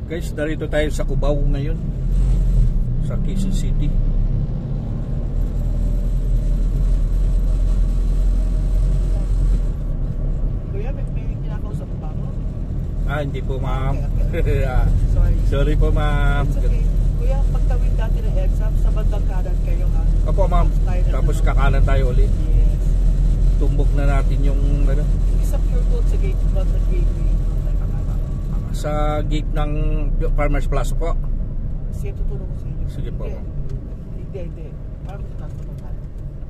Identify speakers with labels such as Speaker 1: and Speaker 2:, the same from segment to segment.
Speaker 1: Guys, narito tayo sa Cubao ngayon, sa Quezon City.
Speaker 2: Kuya, may kinakausap ba ako?
Speaker 1: Hindi po ma'am.
Speaker 2: Okay.
Speaker 1: Sorry po ma'am.
Speaker 2: It's okay. Kuya, pagtawid natin ng exam, sa bandang kanan kayo nga.
Speaker 1: Opo ma'am, tapos kakanan tayo ulit.
Speaker 2: Yes.
Speaker 1: Tumbok na natin yung ano,
Speaker 2: Isa pure gold sa gate, bandang gateway.
Speaker 1: sa gate ng Farmers Plaza po.
Speaker 2: Siya tutulong ko sa inyo.
Speaker 1: Sige po ma'am.
Speaker 2: Hindi. Parang tutulong ko tayo.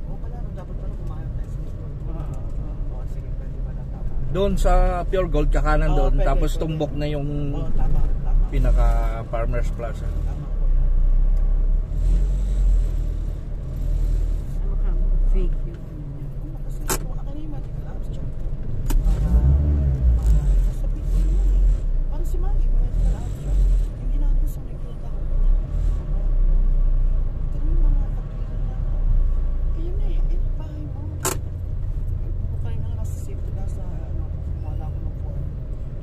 Speaker 2: O pala, dapat pala kumayang tayo sa inyo. Sige, pwede ba na tama?
Speaker 1: Doon sa Pure Gold, kakanan doon,
Speaker 2: pwede,
Speaker 1: tapos
Speaker 2: pwede.
Speaker 1: tumbok na yung
Speaker 2: Tama.
Speaker 1: pinaka Farmers Plaza.
Speaker 2: Tama po.
Speaker 3: Ano ka mo? Fake yun.
Speaker 2: Kasi kung ako na yung medical abstract para sasabihin ko naman eh. Para si Maggie, may medical abstract. Hindi na ako sa nakikita ko. Ito na yung mga pagkira na. Ayun na eh, bahay mo. Bukay na nasa safety na sa wala ko ng form.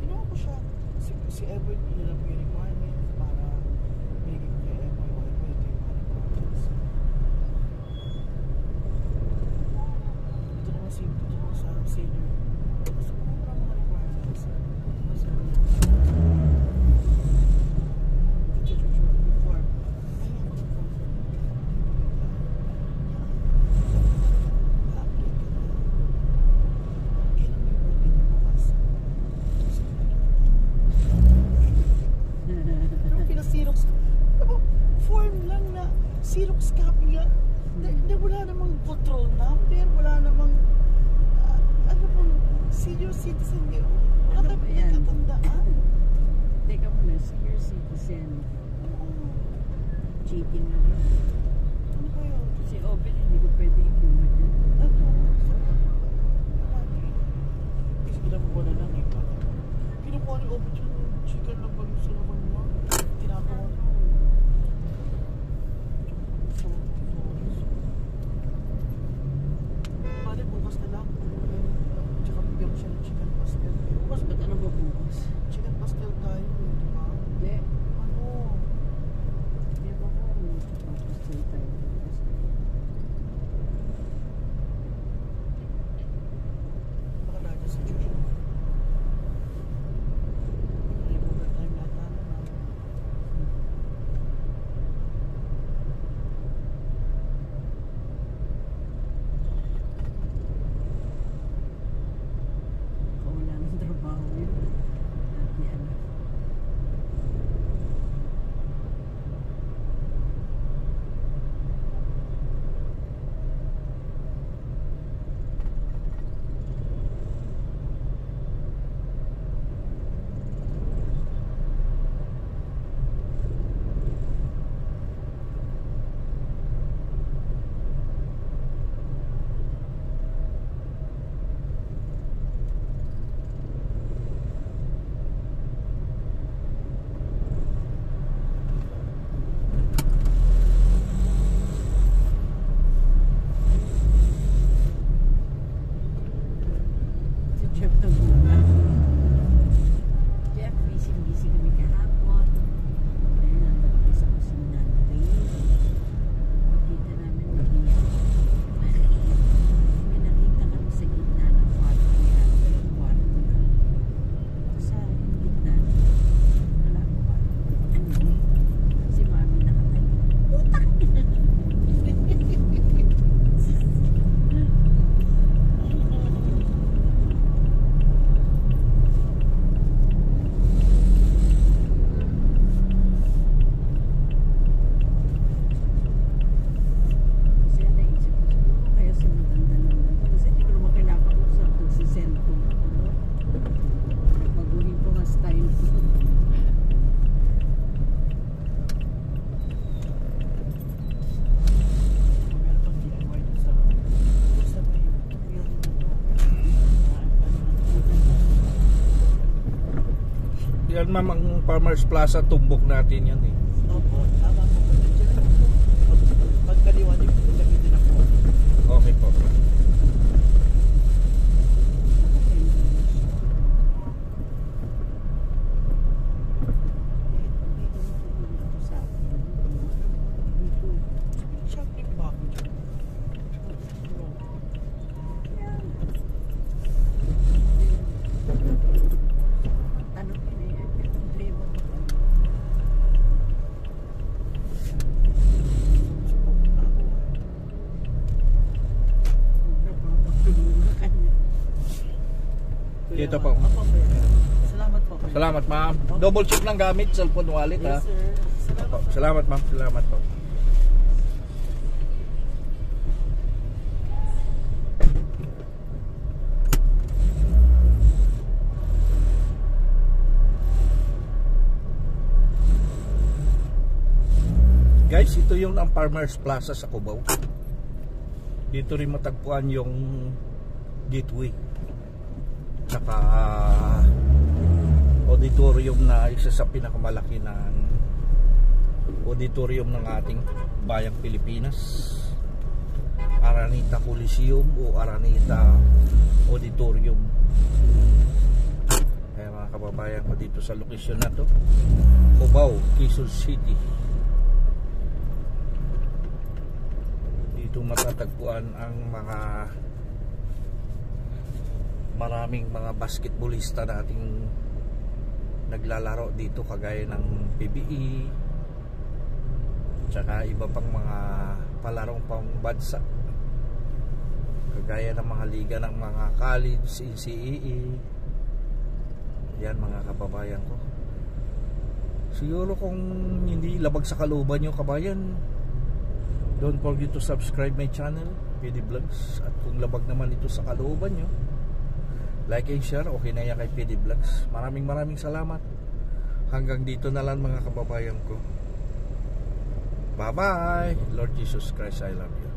Speaker 2: Ginawa ko siya. Si Edward, nila po yung requirement para binigay ko kay Edward. Ito yung mga requirements. Ito naman sa senior. Mas mga requirements. Form. Ayun ako ng form. Na-update ka na. Kailan mo yung birthday niya bukas? Pero pinasirox. Form lang na Xerox copy nga. Wala namang control number, wala namang ano pong senior citizen yun. Wala
Speaker 3: Ano ba
Speaker 2: tayong
Speaker 3: yan?
Speaker 2: pinagkatandaan.
Speaker 3: Teka muna, senior citizen. Cheating na yun.
Speaker 2: Ano ba yun?
Speaker 3: Si Open, hindi ko pwede ibuhat yun.
Speaker 2: Ito. Kasi kinakuha na lang eh. Kinukuha ni Obit yung chicken na balik sa naman mo. Tinatawa na. Bale, bukas na lang. Tsaka bigyan mo siya ng chicken pastel.
Speaker 3: Bukas, ba't ano ba bukas?
Speaker 2: Chicken pastel tayo eh, di ba?
Speaker 3: Hindi.
Speaker 2: Ano?
Speaker 3: Hindi ba ko? Mag-stay tayo bukas.
Speaker 2: Baka nandiyan sa Joshua. Nalimutan tayo yata na.
Speaker 3: Wala ng trabaho yun. Dati ano. Si Jeff na bunga. Jeff, busy kami kahapon. Ayun, nandun kami sa kusina na rin. Pagkita namin nag-iyak. May nakita kami sa gitna ng kwarto ni Ate. Yung kwarto na. Sa gitna. Wala ko pa. Ano? Si Mami nakatayo. Putak! Kasi naisip ko siguro kaya sinudan na lang nito kasi hindi ko naman kinakausap nagsisend ko baguhin ko nga style ko.
Speaker 2: Meron pang DIY dun sa may building na to.
Speaker 1: Yan ma'am, ang Farmers Plaza, tumbok natin yan eh.
Speaker 2: Opo, tama po. Diyan lang po. Pagkaliwanag po, gamitin ako.
Speaker 1: Okay po. Salamat ma'am. Double check ng gamit, cellphone wallet ha.
Speaker 2: Yes, sir. Salamat.
Speaker 1: Salamat ma'am, salamat po. Guys, ito yung ang Farmers Plaza sa Cubao. Dito rin matagpuan yung gateway. Saka auditorium na isa sa pinakamalaki ng auditorium ng ating bayang Pilipinas. Araneta Coliseum o Araneta Auditorium. Kaya mga kababayan ko dito sa lokasyon na to, Cubao, Quezon City. Dito matatagpuan ang mga maraming mga basketballista nating naglalaro dito, kagaya ng PBE tsaka iba pang mga palarong pang bansa, kagaya ng mga liga ng mga college, NCAA. Yan mga kababayan ko. Siguro kung hindi labag sa kalooban nyo kabayan, don't forget to subscribe my channel, PD Vlogs. At kung labag naman ito sa kalooban nyo, like and share, okay na yan kay PD Vlogs. Maraming salamat. Hanggang dito na lang mga kababayan ko. Bye bye. Lord Jesus Christ, I love you.